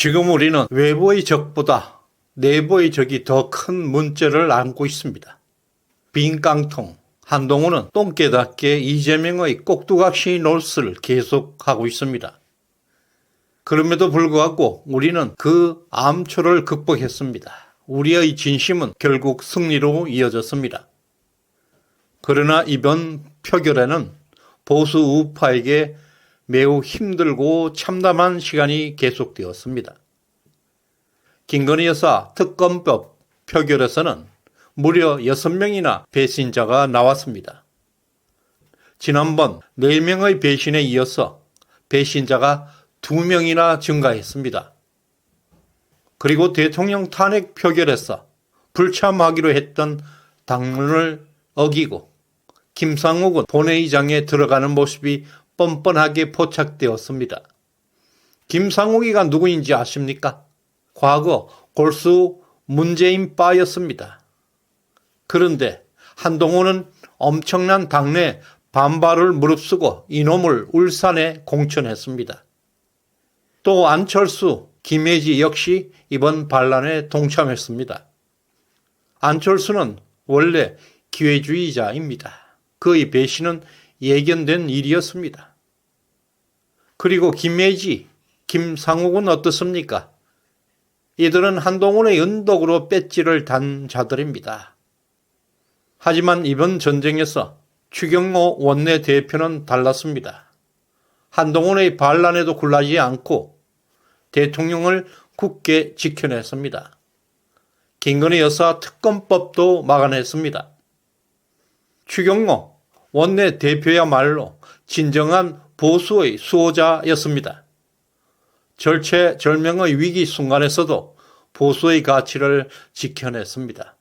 지금 우리는 외부의 적보다 내부의 적이 더 큰 문제를 안고 있습니다. 빈 깡통. 한동훈은 똥개답게 이재명의 꼭두각시 노릇을 계속하고 있습니다. 그럼에도 불구하고 우리는 그 암초를 극복했습니다. 우리의 진심은 결국 승리로 이어졌습니다. 그러나 이번 표결에는 보수 우파에게 매우 힘들고 참담한 시간이 계속되었습니다. 김건희 여사 특검법 표결에서는 무려 6명이나 배신자가 나왔습니다. 지난번 4명의 배신에 이어서 배신자가 2명이나 증가했습니다. 그리고 대통령 탄핵 표결에서 불참하기로 했던 당론을 어기고 김상욱은 본회의장에 들어가는 모습이 뻔뻔하게 포착되었습니다. 김상욱이가 누구인지 아십니까? 과거 골수 문재인 바였습니다. 그런데 한동훈은 엄청난 당내 반발을 무릅쓰고 이놈을 울산에 공천했습니다. 또 안철수, 김혜지 역시 이번 반란에 동참했습니다. 안철수는 원래 기회주의자입니다. 그의 배신은 예견된 일이었습니다. 그리고 김혜지, 김상욱은 어떻습니까? 이들은 한동훈의 은덕으로 배지를 단 자들입니다. 하지만 이번 전쟁에서 추경호 원내대표는 달랐습니다. 한동훈의 반란에도 굴하지 않고 대통령을 굳게 지켜냈습니다. 김건희 여사 특검법도 막아냈습니다. 추경호 원내대표야말로 진정한 보수의 수호자였습니다. 절체절명의 위기 순간에서도 보수의 가치를 지켜냈습니다.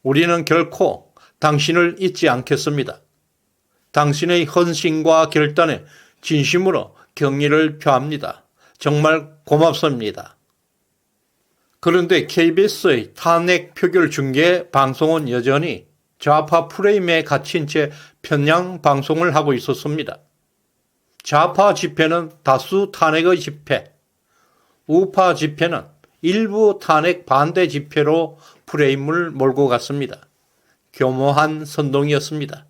우리는 결코 당신을 잊지 않겠습니다. 당신의 헌신과 결단에 진심으로 경의를 표합니다. 정말 고맙습니다. 그런데 KBS의 탄핵 표결 중계 방송은 여전히 좌파 프레임에 갇힌 채 편향 방송을 하고 있었습니다. 좌파 집회는 다수 탄핵의 집회, 우파 집회는 일부 탄핵 반대 집회로 프레임을 몰고 갔습니다. 교모한 선동이었습니다.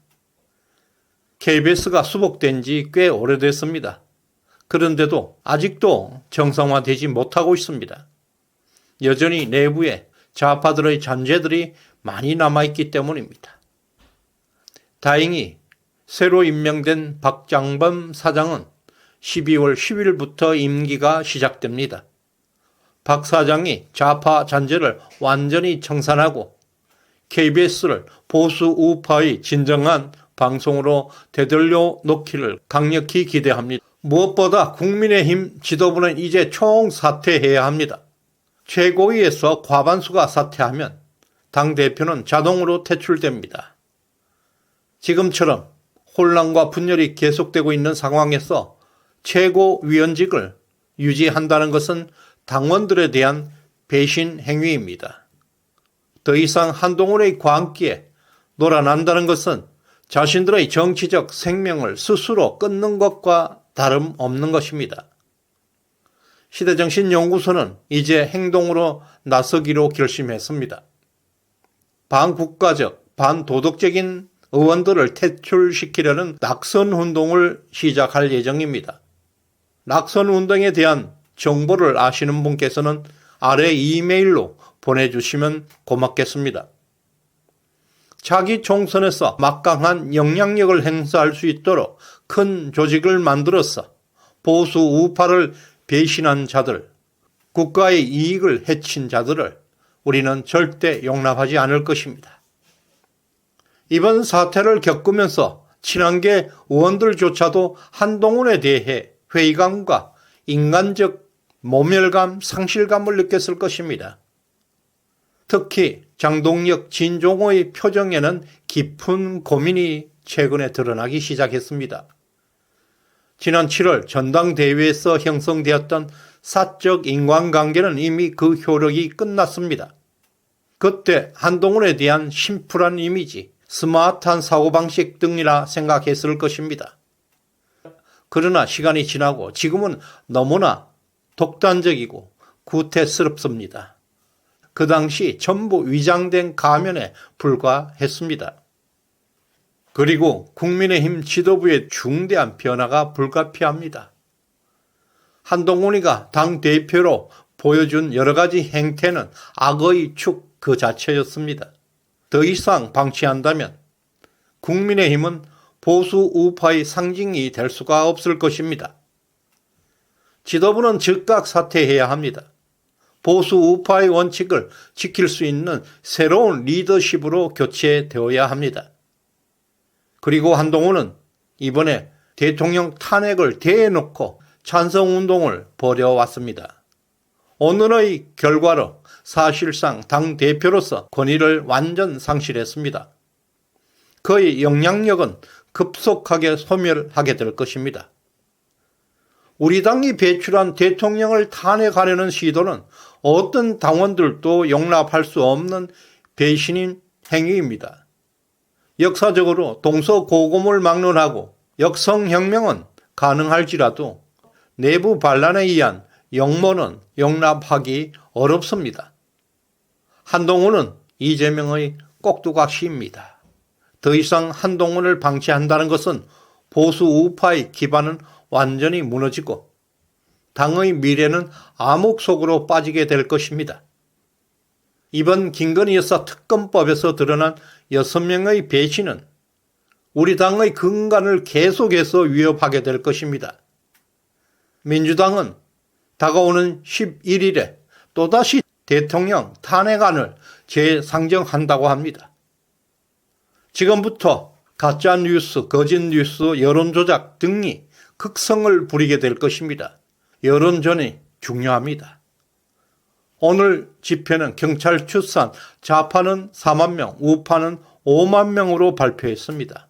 KBS가 수복된 지 꽤 오래됐습니다. 그런데도 아직도 정상화되지 못하고 있습니다. 여전히 내부에 좌파들의 잔재들이 많이 남아있기 때문입니다. 다행히 새로 임명된 박장범 사장은 12월 10일부터 임기가 시작됩니다. 박 사장이 좌파 잔재를 완전히 청산하고 KBS를 보수 우파의 진정한 방송으로 되돌려 놓기를 강력히 기대합니다. 무엇보다 국민의힘 지도부는 이제 총사퇴해야 합니다. 최고위에서 과반수가 사퇴하면 당대표는 자동으로 퇴출됩니다. 지금처럼 혼란과 분열이 계속되고 있는 상황에서 최고위원직을 유지한다는 것은 당원들에 대한 배신 행위입니다. 더 이상 한동훈의 광기에 놀아난다는 것은 자신들의 정치적 생명을 스스로 끊는 것과 다름없는 것입니다. 시대정신연구소는 이제 행동으로 나서기로 결심했습니다. 반국가적, 반도덕적인 의원들을 퇴출시키려는 낙선운동을 시작할 예정입니다. 낙선운동에 대한 정보를 아시는 분께서는 아래 이메일로 보내주시면 고맙겠습니다. 자기 총선에서 막강한 영향력을 행사할 수 있도록 큰 조직을 만들어서 보수 우파를 배신한 자들, 국가의 이익을 해친 자들을 우리는 절대 용납하지 않을 것입니다. 이번 사태를 겪으면서 친한계 의원들조차도 한동훈에 대해 회의감과 인간적 모멸감, 상실감을 느꼈을 것입니다. 특히 장동혁, 진종호의 표정에는 깊은 고민이 최근에 드러나기 시작했습니다. 지난 7월 전당대회에서 형성되었던 사적 인간관계는 이미 그 효력이 끝났습니다. 그때 한동훈에 대한 심플한 이미지, 스마트한 사고방식 등이라 생각했을 것입니다. 그러나 시간이 지나고 지금은 너무나 독단적이고 구태스럽습니다. 그 당시 전부 위장된 가면에 불과했습니다. 그리고 국민의힘 지도부의 중대한 변화가 불가피합니다. 한동훈이가 당대표로 보여준 여러 가지 행태는 악의 축 그 자체였습니다. 더 이상 방치한다면 국민의힘은 보수 우파의 상징이 될 수가 없을 것입니다. 지도부는 즉각 사퇴해야 합니다. 보수 우파의 원칙을 지킬 수 있는 새로운 리더십으로 교체되어야 합니다. 그리고 한동훈은 이번에 대통령 탄핵을 대놓고 찬성운동을 벌여왔습니다. 오늘의 결과로 사실상 당대표로서 권위를 완전 상실했습니다. 그의 영향력은 급속하게 소멸하게 될 것입니다. 우리 당이 배출한 대통령을 탄핵하려는 시도는 어떤 당원들도 용납할 수 없는 배신인 행위입니다. 역사적으로 동서고금을 막론하고 역성혁명은 가능할지라도 내부 반란에 의한 역모는 용납하기 어렵습니다. 한동훈은 이재명의 꼭두각시입니다. 더 이상 한동훈을 방치한다는 것은 보수 우파의 기반은 완전히 무너지고 당의 미래는 암흑 속으로 빠지게 될 것입니다. 이번 김건희 여사 특검법에서 드러난 6명의 배신은 우리 당의 근간을 계속해서 위협하게 될 것입니다. 민주당은 다가오는 11일에 또다시 대통령 탄핵안을 재상정한다고 합니다. 지금부터 가짜뉴스, 거짓뉴스, 여론조작 등이 극성을 부리게 될 것입니다. 여론전이 중요합니다. 오늘 집회는 경찰 추산 좌파는 4만 명, 우파는 5만 명으로 발표했습니다.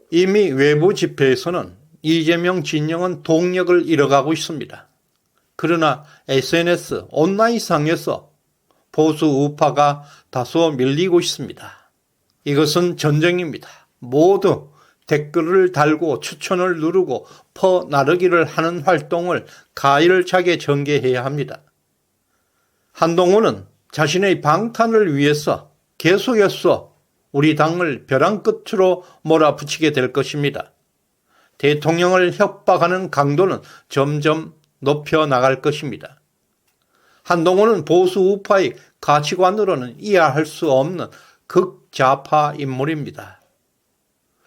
이미 외부 집회에서는 이재명 진영은 동력을 잃어가고 있습니다. 그러나 SNS, 온라인상에서 보수 우파가 다소 밀리고 있습니다. 이것은 전쟁입니다. 모두 댓글을 달고 추천을 누르고 퍼나르기를 하는 활동을 가열차게 전개해야 합니다. 한동훈은 자신의 방탄을 위해서 계속해서 우리 당을 벼랑 끝으로 몰아붙이게 될 것입니다. 대통령을 협박하는 강도는 점점 높여나갈 것입니다. 한동훈은 보수 우파의 가치관으로는 이해할 수 없는 극좌파 인물입니다.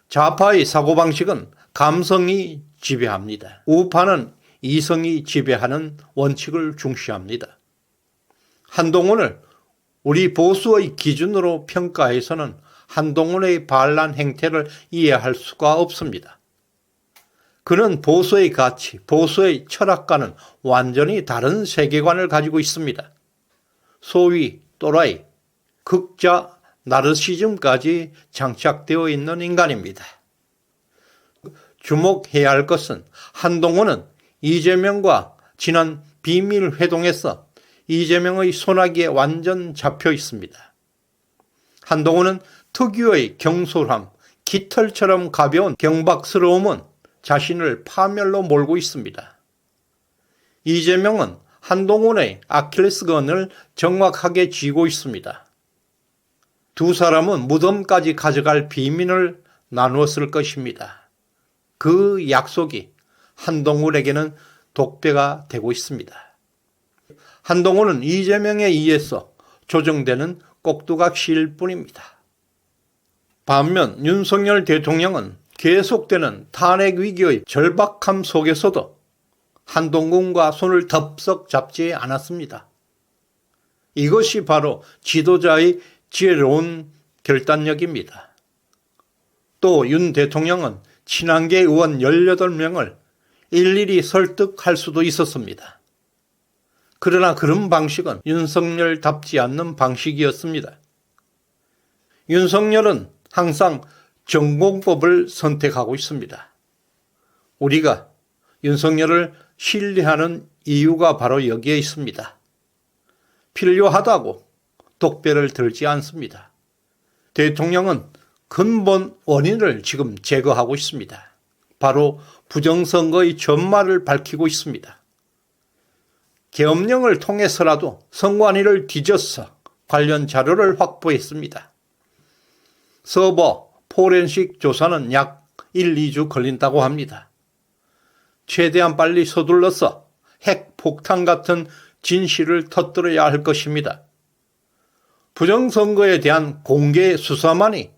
좌파의 사고방식은 감성이 지배합니다. 우파는 이성이 지배하는 원칙을 중시합니다. 한동훈을 우리 보수의 기준으로 평가해서는 한동훈의 반란 행태를 이해할 수가 없습니다. 그는 보수의 가치, 보수의 철학과는 완전히 다른 세계관을 가지고 있습니다. 소위 또라이, 극자 나르시즘까지 장착되어 있는 인간입니다. 주목해야 할 것은 한동훈은 이재명과 지난 비밀회동에서 이재명의 손아귀에 완전 잡혀 있습니다. 한동훈은 특유의 경솔함, 깃털처럼 가벼운 경박스러움은 자신을 파멸로 몰고 있습니다. 이재명은 한동훈의 아킬레스건을 정확하게 쥐고 있습니다. 두 사람은 무덤까지 가져갈 비밀을 나누었을 것입니다. 그 약속이 한동훈에게는 독배가 되고 있습니다. 한동훈은 이재명에 의해서 조정되는 꼭두각시일 뿐입니다. 반면 윤석열 대통령은 계속되는 탄핵 위기의 절박함 속에서도 한동훈과 손을 덥석 잡지 않았습니다. 이것이 바로 지도자의 지혜로운 결단력입니다. 또 윤 대통령은 친한계 의원 18명을 일일이 설득할 수도 있었습니다. 그러나 그런 방식은 윤석열답지 않는 방식이었습니다. 윤석열은 항상 전공법을 선택하고 있습니다. 우리가 윤석열을 신뢰하는 이유가 바로 여기에 있습니다. 필요하다고 독배를 들지 않습니다. 대통령은 근본 원인을 지금 제거하고 있습니다. 바로 부정선거의 전말을 밝히고 있습니다. 계엄령을 통해서라도 선관위를 뒤져서 관련 자료를 확보했습니다. 서버 포렌식 조사는 약 1, 2주 걸린다고 합니다. 최대한 빨리 서둘러서 핵폭탄 같은 진실을 터뜨려야 할 것입니다. 부정선거에 대한 공개 수사만이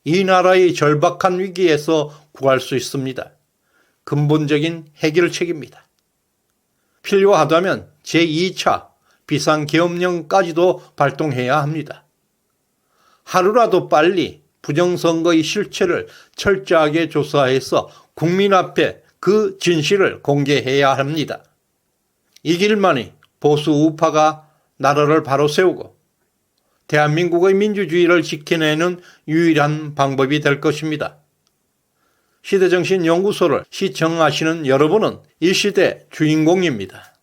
이 나라의 절박한 위기에서 구할 수 있습니다. 근본적인 해결책입니다. 필요하다면 제2차 비상계엄령까지도 발동해야 합니다. 하루라도 빨리 부정선거의 실체를 철저하게 조사해서 국민 앞에 그 진실을 공개해야 합니다. 이 길만이 보수 우파가 나라를 바로 세우고 대한민국의 민주주의를 지켜내는 유일한 방법이 될 것입니다. 시대정신연구소를 시청하시는 여러분은 이 시대 주인공입니다.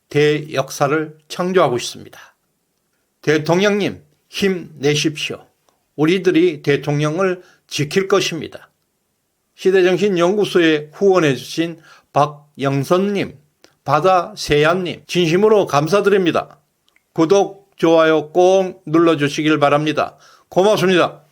대역사를 창조하고 있습니다. 대통령님 힘내십시오. 우리들이 대통령을 지킬 것입니다. 시대정신연구소에 후원해 주신 박영선님, 바다세얀님 진심으로 감사드립니다. 구독, 좋아요 꼭 눌러주시길 바랍니다. 고맙습니다.